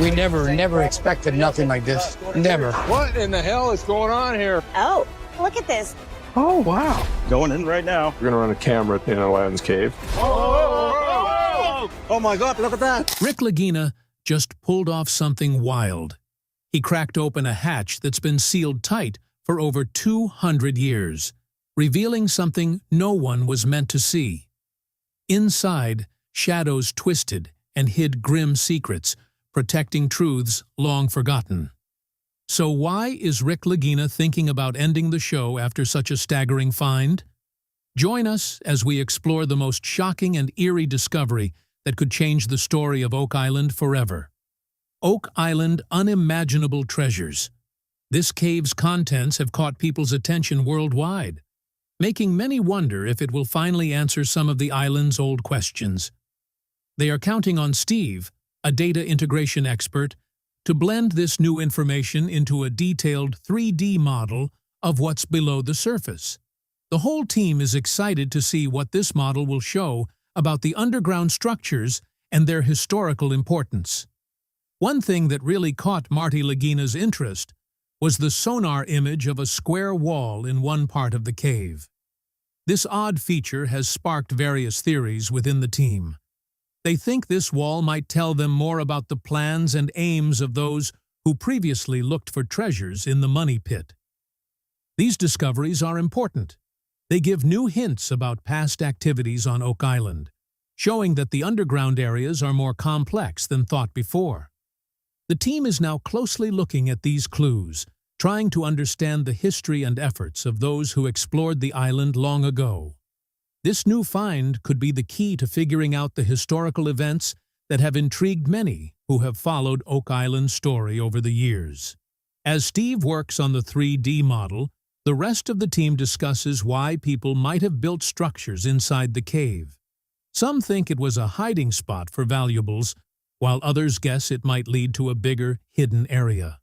We never expected nothing like this. Never. What in the hell is going on here? Oh, look at this. Oh, wow. Going in right now. We're going to run a camera at the end of Aladdin's cave. Oh my God, look at that. Rick Lagina just pulled off something wild. He cracked open a hatch that's been sealed tight for over 200 years, revealing something no one was meant to see. Inside, shadows twisted and hid grim secrets, protecting truths long forgotten. So why is Rick Lagina thinking about ending the show after such a staggering find? Join us as we explore the most shocking and eerie discovery that could change the story of Oak Island forever. Oak Island Unimaginable Treasures. This cave's contents have caught people's attention worldwide, making many wonder if it will finally answer some of the island's old questions. They are counting on Steve, a data integration expert, to blend this new information into a detailed 3D model of what's below the surface. The whole team is excited to see what this model will show about the underground structures and their historical importance. One thing that really caught Marty Lagina's interest was the sonar image of a square wall in one part of the cave. This odd feature has sparked various theories within the team. They think this wall might tell them more about the plans and aims of those who previously looked for treasures in the money pit. These discoveries are important. They give new hints about past activities on Oak Island, showing that the underground areas are more complex than thought before. The team is now closely looking at these clues, trying to understand the history and efforts of those who explored the island long ago. This new find could be the key to figuring out the historical events that have intrigued many who have followed Oak Island's story over the years. As Steve works on the 3D model, the rest of the team discusses why people might have built structures inside the cave. Some think it was a hiding spot for valuables, while others guess it might lead to a bigger, hidden area.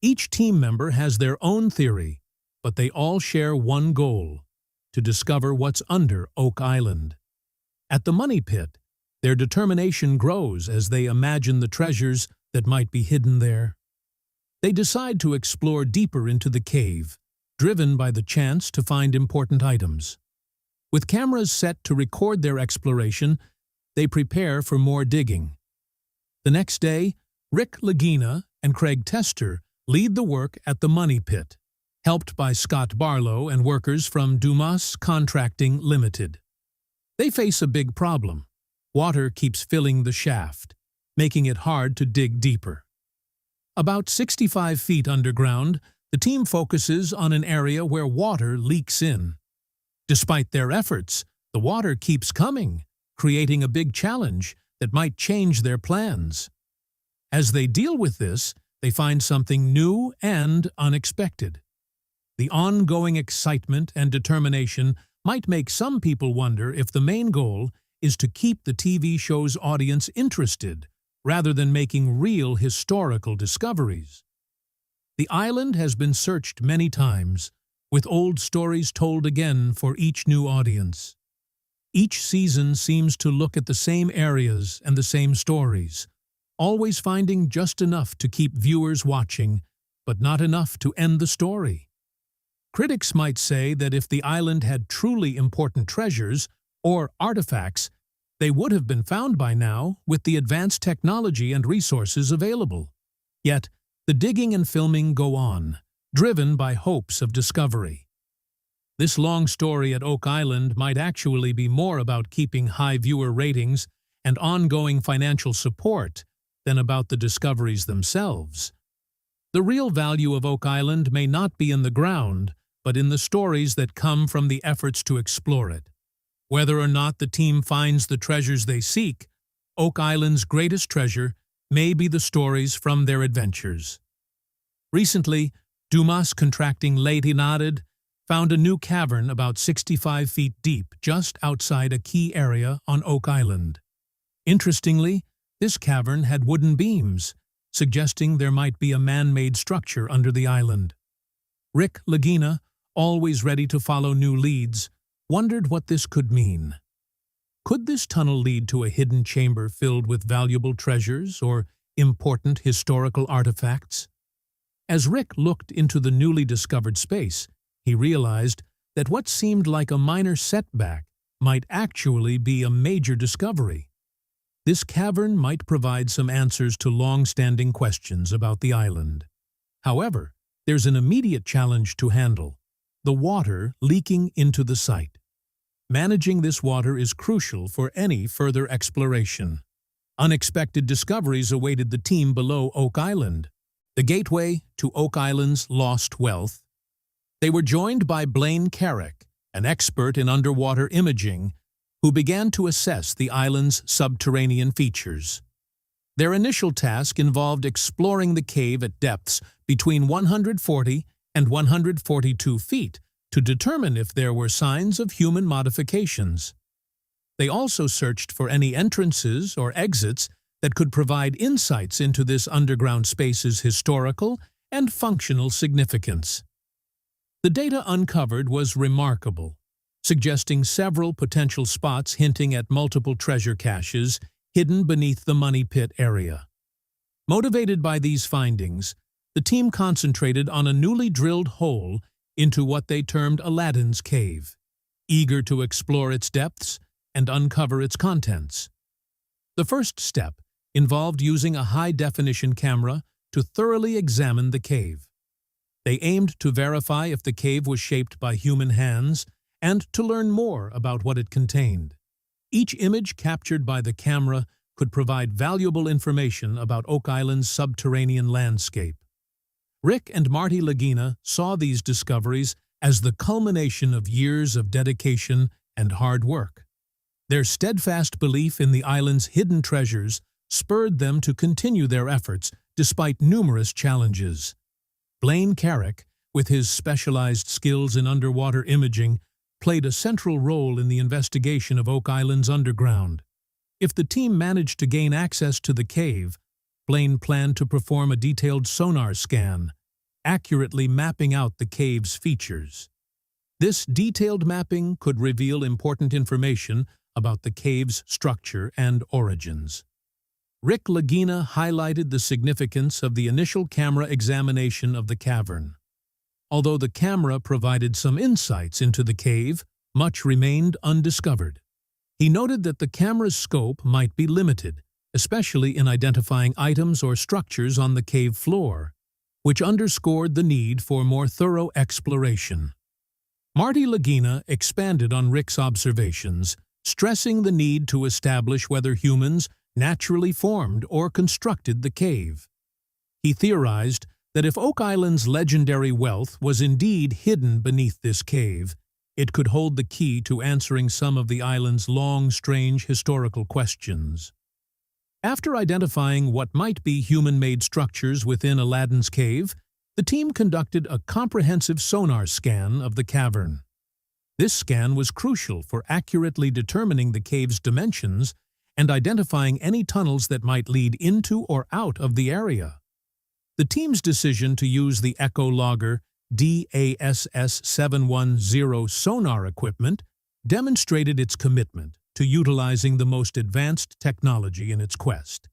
Each team member has their own theory, but they all share one goal: to discover what's under Oak Island. At the money pit, their determination grows as they imagine the treasures that might be hidden there. They decide to explore deeper into the cave, driven by the chance to find important items. With cameras set to record their exploration, they prepare for more digging. The next day, Rick Lagina and Craig Tester lead the work at the money pit, helped by Scott Barlow and workers from Dumas Contracting Limited. They face a big problem. Water keeps filling the shaft, making it hard to dig deeper. About 65 feet underground, the team focuses on an area where water leaks in. Despite their efforts, the water keeps coming, creating a big challenge that might change their plans. As they deal with this, they find something new and unexpected. The ongoing excitement and determination might make some people wonder if the main goal is to keep the TV show's audience interested rather than making real historical discoveries. The island has been searched many times, with old stories told again for each new audience. Each season seems to look at the same areas and the same stories, always finding just enough to keep viewers watching, but not enough to end the story. Critics might say that if the island had truly important treasures or artifacts, they would have been found by now with the advanced technology and resources available. Yet, the digging and filming go on, driven by hopes of discovery. This long story at Oak Island might actually be more about keeping high viewer ratings and ongoing financial support than about the discoveries themselves. The real value of Oak Island may not be in the ground, but in the stories that come from the efforts to explore it. Whether or not the team finds the treasures they seek, Oak Island's greatest treasure may be the stories from their adventures. Recently, Dumas Contracting Limited found a new cavern about 65 feet deep just outside a key area on Oak Island. Interestingly, this cavern had wooden beams, suggesting there might be a man-made structure under the island. Rick Lagina, always ready to follow new leads, wondered what this could mean. Could this tunnel lead to a hidden chamber filled with valuable treasures, or important historical artifacts? As Rick looked into the newly discovered space, he realized that what seemed like a minor setback might actually be a major discovery. This cavern might provide some answers to long-standing questions about the island. However, there's an immediate challenge to handle: the water leaking into the site. Managing this water is crucial for any further exploration. Unexpected discoveries awaited the team below Oak Island, the gateway to Oak Island's lost wealth. They were joined by Blaine Carrick, an expert in underwater imaging, who began to assess the island's subterranean features. Their initial task involved exploring the cave at depths between 140 and 142 feet to determine if there were signs of human modifications. They also searched for any entrances or exits that could provide insights into this underground space's historical and functional significance. The data uncovered was remarkable, suggesting several potential spots hinting at multiple treasure caches hidden beneath the Money Pit area. Motivated by these findings, the team concentrated on a newly drilled hole into what they termed Aladdin's Cave, eager to explore its depths and uncover its contents. The first step involved using a high-definition camera to thoroughly examine the cave. They aimed to verify if the cave was shaped by human hands and to learn more about what it contained. Each image captured by the camera could provide valuable information about Oak Island's subterranean landscape. Rick and Marty Lagina saw these discoveries as the culmination of years of dedication and hard work. Their steadfast belief in the island's hidden treasures spurred them to continue their efforts despite numerous challenges. Blaine Carrick, with his specialized skills in underwater imaging, played a central role in the investigation of Oak Island's underground. If the team managed to gain access to the cave, Blaine planned to perform a detailed sonar scan, accurately mapping out the cave's features. This detailed mapping could reveal important information about the cave's structure and origins. Rick Lagina highlighted the significance of the initial camera examination of the cavern. Although the camera provided some insights into the cave, much remained undiscovered. He noted that the camera's scope might be limited, especially in identifying items or structures on the cave floor, which underscored the need for more thorough exploration. Marty Lagina expanded on Rick's observations, stressing the need to establish whether humans naturally formed or constructed the cave. He theorized that if Oak Island's legendary wealth was indeed hidden beneath this cave, it could hold the key to answering some of the island's long, strange historical questions. After identifying what might be human-made structures within Aladdin's Cave, the team conducted a comprehensive sonar scan of the cavern. This scan was crucial for accurately determining the cave's dimensions and identifying any tunnels that might lead into or out of the area. The team's decision to use the Echologger DASS-710 sonar equipment demonstrated its commitment to utilizing the most advanced technology in its quest.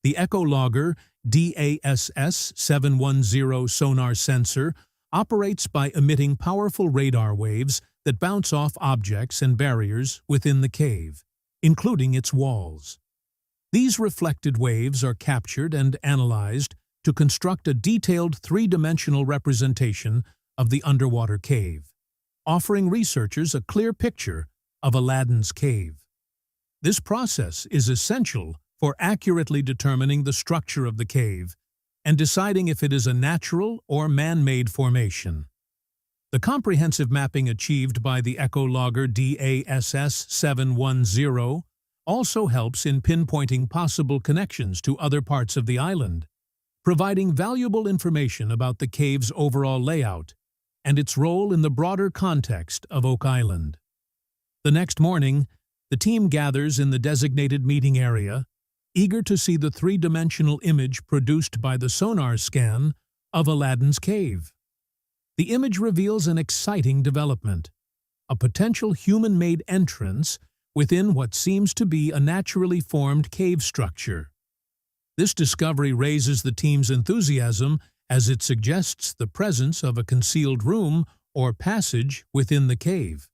The Echologger DASS-710 sonar sensor operates by emitting powerful radar waves that bounce off objects and barriers within the cave, including its walls. These reflected waves are captured and analyzed to construct a detailed three-dimensional representation of the underwater cave, offering researchers a clear picture of Aladdin's Cave. This process is essential for accurately determining the structure of the cave and deciding if it is a natural or man-made formation. The comprehensive mapping achieved by the Echologger DASS-710 also helps in pinpointing possible connections to other parts of the island, providing valuable information about the cave's overall layout and its role in the broader context of Oak Island. The next morning, the team gathers in the designated meeting area, eager to see the three-dimensional image produced by the sonar scan of Aladdin's Cave. The image reveals an exciting development, a potential human-made entrance within what seems to be a naturally formed cave structure. This discovery raises the team's enthusiasm as it suggests the presence of a concealed room or passage within the cave.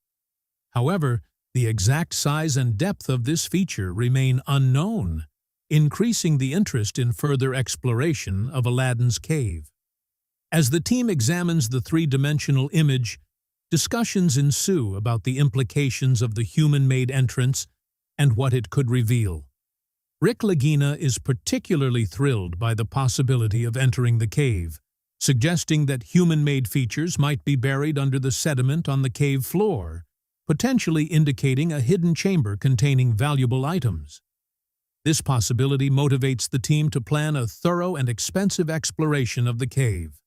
However, the exact size and depth of this feature remain unknown, increasing the interest in further exploration of Aladdin's cave. As the team examines the three-dimensional image, discussions ensue about the implications of the human-made entrance and what it could reveal. Rick Lagina is particularly thrilled by the possibility of entering the cave, suggesting that human-made features might be buried under the sediment on the cave floor, potentially indicating a hidden chamber containing valuable items. This possibility motivates the team to plan a thorough and expensive exploration of the cave.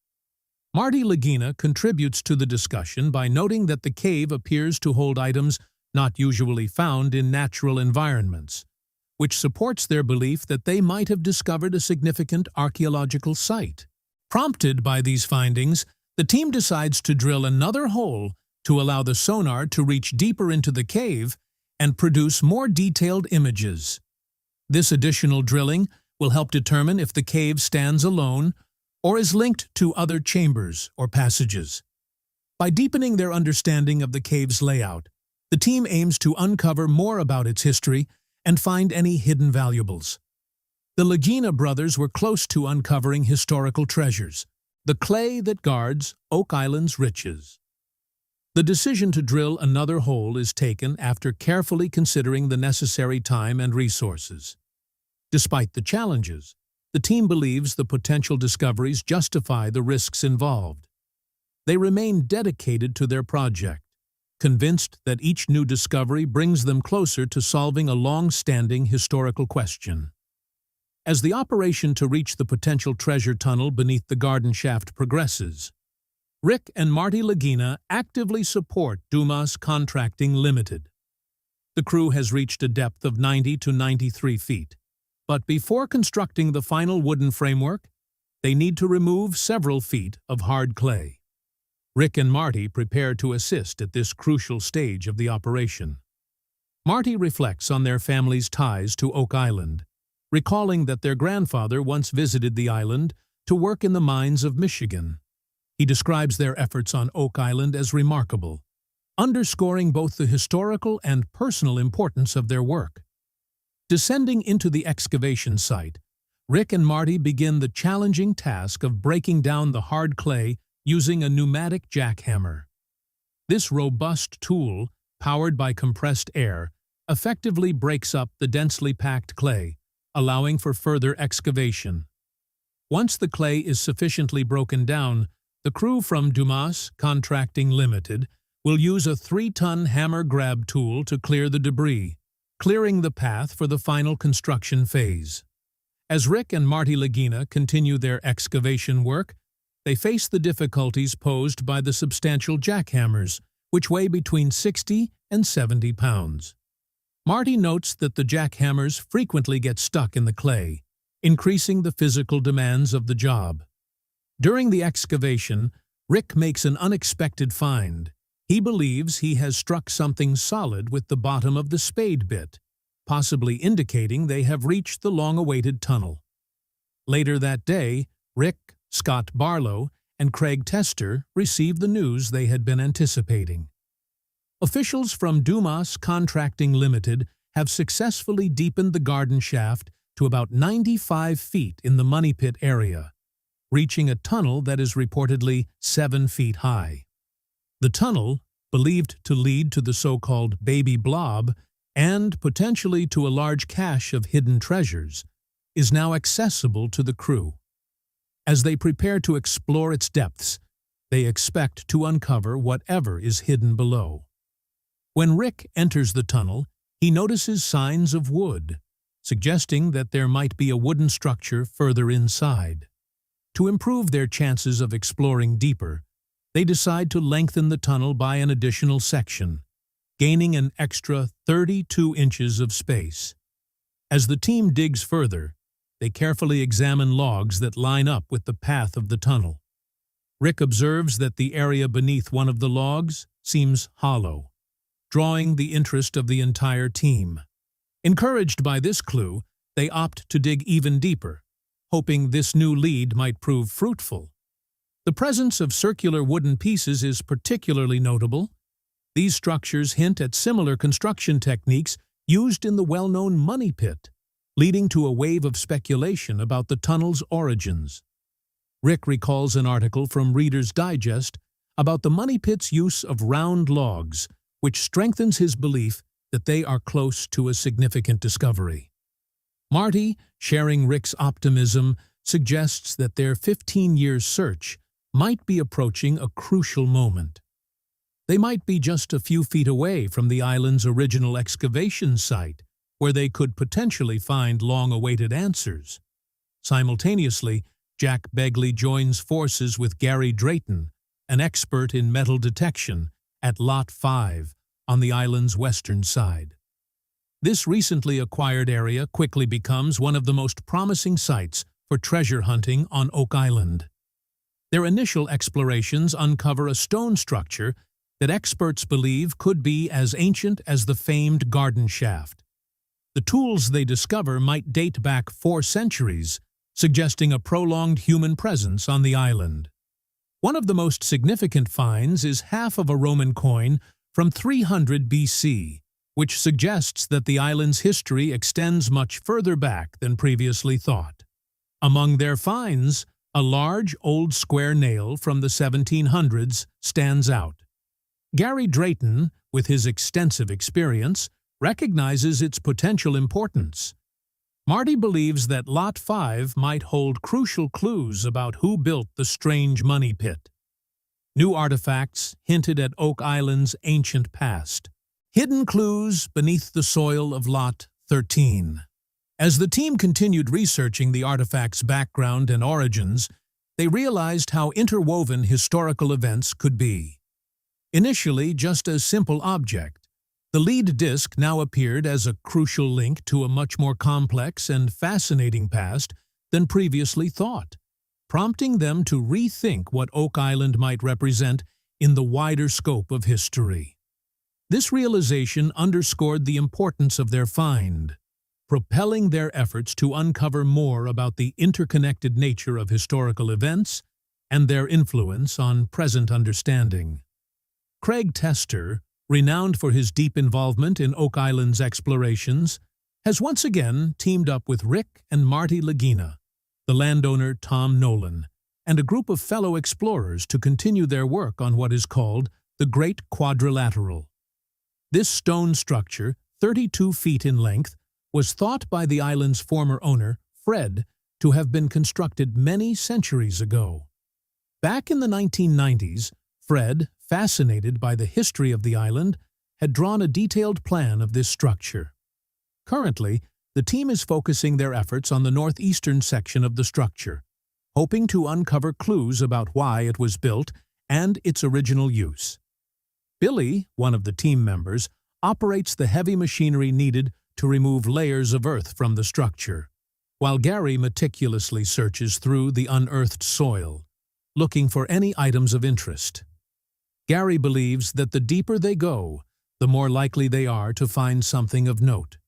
Marty Lagina contributes to the discussion by noting that the cave appears to hold items not usually found in natural environments, which supports their belief that they might have discovered a significant archaeological site. Prompted by these findings, the team decides to drill another hole to allow the sonar to reach deeper into the cave and produce more detailed images. This additional drilling will help determine if the cave stands alone or is linked to other chambers or passages. By deepening their understanding of the cave's layout, the team aims to uncover more about its history and find any hidden valuables. The Lagina brothers were close to uncovering historical treasures, the clay that guards Oak Island's riches. The decision to drill another hole is taken after carefully considering the necessary time and resources. Despite the challenges, the team believes the potential discoveries justify the risks involved. They remain dedicated to their project, convinced that each new discovery brings them closer to solving a long-standing historical question. As the operation to reach the potential treasure tunnel beneath the garden shaft progresses, Rick and Marty Lagina actively support Dumas Contracting Limited. The crew has reached a depth of 90 to 93 feet, but before constructing the final wooden framework, they need to remove several feet of hard clay. Rick and Marty prepare to assist at this crucial stage of the operation. Marty reflects on their family's ties to Oak Island, recalling that their grandfather once visited the island to work in the mines of Michigan. He describes their efforts on Oak Island as remarkable, underscoring both the historical and personal importance of their work. Descending into the excavation site, Rick and Marty begin the challenging task of breaking down the hard clay using a pneumatic jackhammer. This robust tool, powered by compressed air, effectively breaks up the densely packed clay, allowing for further excavation. Once the clay is sufficiently broken down, the crew from Dumas Contracting Limited will use a 3-ton hammer grab tool to clear the debris, clearing the path for the final construction phase. As Rick and Marty Lagina continue their excavation work, they face the difficulties posed by the substantial jackhammers, which weigh between 60 and 70 pounds. Marty notes that the jackhammers frequently get stuck in the clay, increasing the physical demands of the job. During the excavation, Rick makes an unexpected find. He believes he has struck something solid with the bottom of the spade bit, possibly indicating they have reached the long-awaited tunnel. Later that day, Rick, Scott Barlow, and Craig Tester received the news they had been anticipating. Officials from Dumas Contracting Limited have successfully deepened the garden shaft to about 95 feet in the Money Pit area, reaching a tunnel that is reportedly 7 feet high. The tunnel, believed to lead to the so-called Baby Blob and potentially to a large cache of hidden treasures, is now accessible to the crew. As they prepare to explore its depths, they expect to uncover whatever is hidden below. When Rick enters the tunnel, he notices signs of wood, suggesting that there might be a wooden structure further inside. To improve their chances of exploring deeper, they decide to lengthen the tunnel by an additional section, gaining an extra 32 inches of space. As the team digs further, they carefully examine logs that line up with the path of the tunnel. Rick observes that the area beneath one of the logs seems hollow, drawing the interest of the entire team. Encouraged by this clue, they opt to dig even deeper, hoping this new lead might prove fruitful. The presence of circular wooden pieces is particularly notable. These structures hint at similar construction techniques used in the well-known Money Pit, leading to a wave of speculation about the tunnel's origins. Rick recalls an article from Reader's Digest about the Money Pit's use of round logs, which strengthens his belief that they are close to a significant discovery. Marty, sharing Rick's optimism, suggests that their 15-year search might be approaching a crucial moment. They might be just a few feet away from the island's original excavation site, where they could potentially find long-awaited answers. Simultaneously, Jack Begley joins forces with Gary Drayton, an expert in metal detection, at Lot 5 on the island's western side. This recently acquired area quickly becomes one of the most promising sites for treasure hunting on Oak Island. Their initial explorations uncover a stone structure that experts believe could be as ancient as the famed garden shaft. The tools they discover might date back 4 centuries, suggesting a prolonged human presence on the island. One of the most significant finds is half of a Roman coin from 300 BC, which suggests that the island's history extends much further back than previously thought. Among their finds, a large old square nail from the 1700s stands out. Gary Drayton, with his extensive experience, recognizes its potential importance. Marty believes that Lot 5 might hold crucial clues about who built the strange Money Pit. New artifacts hinted at Oak Island's ancient past. Hidden clues beneath the soil of Lot 13. As the team continued researching the artifact's background and origins, they realized how interwoven historical events could be. Initially just a simple object, the lead disc now appeared as a crucial link to a much more complex and fascinating past than previously thought, prompting them to rethink what Oak Island might represent in the wider scope of history. This realization underscored the importance of their find, propelling their efforts to uncover more about the interconnected nature of historical events and their influence on present understanding. Craig Tester, renowned for his deep involvement in Oak Island's explorations, has once again teamed up with Rick and Marty Lagina, the landowner Tom Nolan, and a group of fellow explorers to continue their work on what is called the Great Quadrilateral. This stone structure, 32 feet in length, was thought by the island's former owner, Fred, to have been constructed many centuries ago. Back in the 1990s, Fred, fascinated by the history of the island, had drawn a detailed plan of this structure. Currently, the team is focusing their efforts on the northeastern section of the structure, hoping to uncover clues about why it was built and its original use. Billy, one of the team members, operates the heavy machinery needed to remove layers of earth from the structure, while Gary meticulously searches through the unearthed soil, looking for any items of interest. Gary believes that the deeper they go, the more likely they are to find something of note.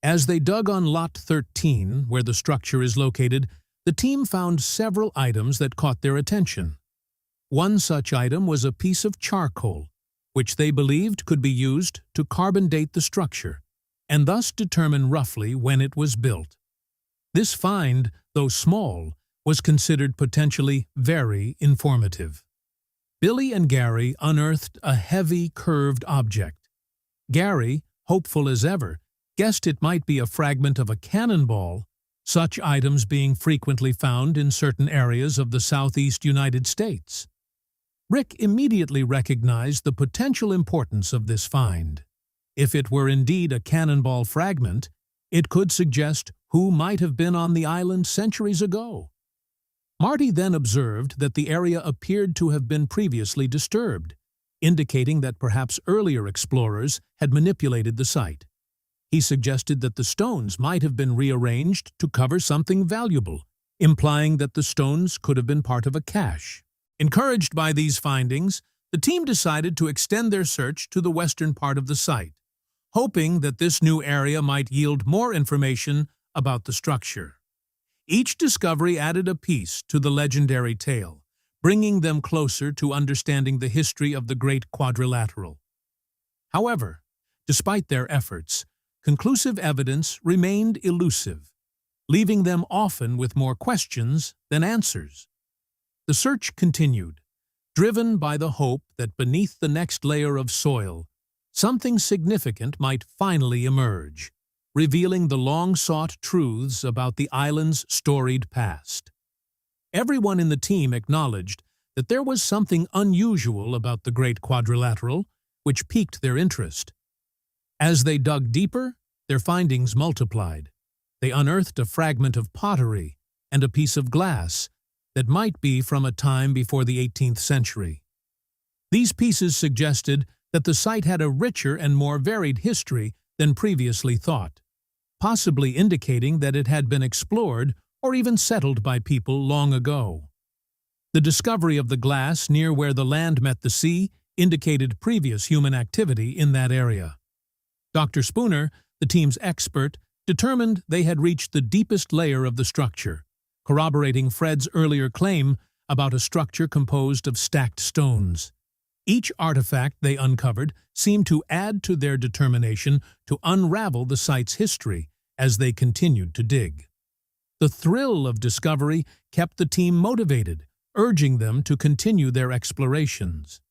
As they dug on Lot 13, where the structure is located, the team found several items that caught their attention. One such item was a piece of charcoal, which they believed could be used to carbon date the structure, and thus determine roughly when it was built. This find, though small, was considered potentially very informative. Billy and Gary unearthed a heavy, curved object. Gary, hopeful as ever, guessed it might be a fragment of a cannonball, such items being frequently found in certain areas of the southeast United States. Rick immediately recognized the potential importance of this find. If it were indeed a cannonball fragment, it could suggest who might have been on the island centuries ago. Marty then observed that the area appeared to have been previously disturbed, indicating that perhaps earlier explorers had manipulated the site. He suggested that the stones might have been rearranged to cover something valuable, implying that the stones could have been part of a cache. Encouraged by these findings, the team decided to extend their search to the western part of the site, hoping that this new area might yield more information about the structure. Each discovery added a piece to the legendary tale, bringing them closer to understanding the history of the Great Quadrilateral. However, despite their efforts, conclusive evidence remained elusive, leaving them often with more questions than answers. The search continued, driven by the hope that beneath the next layer of soil, something significant might finally emerge, revealing the long-sought truths about the island's storied past. Everyone in the team acknowledged that there was something unusual about the Great Quadrilateral, which piqued their interest. As they dug deeper, their findings multiplied. They unearthed a fragment of pottery and a piece of glass that might be from a time before the 18th century. These pieces suggested that the site had a richer and more varied history than previously thought, possibly indicating that it had been explored or even settled by people long ago. The discovery of the glass near where the land met the sea indicated previous human activity in that area. Dr. Spooner, the team's expert, determined they had reached the deepest layer of the structure, corroborating Fred's earlier claim about a structure composed of stacked stones. Each artifact they uncovered seemed to add to their determination to unravel the site's history as they continued to dig. The thrill of discovery kept the team motivated, urging them to continue their explorations.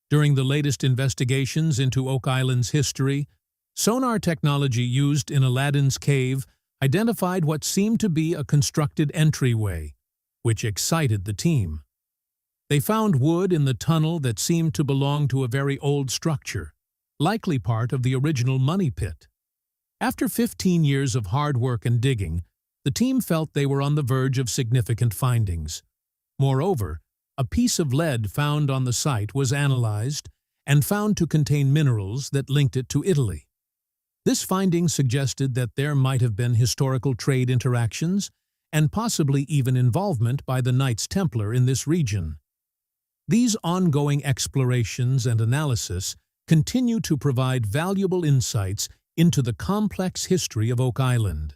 During the latest investigations into Oak Island's history, sonar technology used in Aladdin's cave identified what seemed to be a constructed entryway, which excited the team. They found wood in the tunnel that seemed to belong to a very old structure, likely part of the original money pit. After 15 years of hard work and digging, the team felt they were on the verge of significant findings. Moreover, a piece of lead found on the site was analyzed and found to contain minerals that linked it to Italy. This finding suggested that there might have been historical trade interactions and possibly even involvement by the Knights Templar in this region. These ongoing explorations and analysis continue to provide valuable insights into the complex history of Oak Island.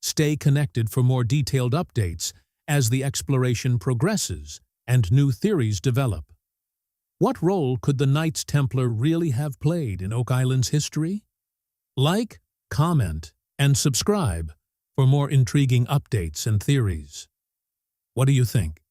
Stay connected for more detailed updates as the exploration progresses and new theories develop. What role could the Knights Templar really have played in Oak Island's history? Like, comment, and subscribe for more intriguing updates and theories. What do you think?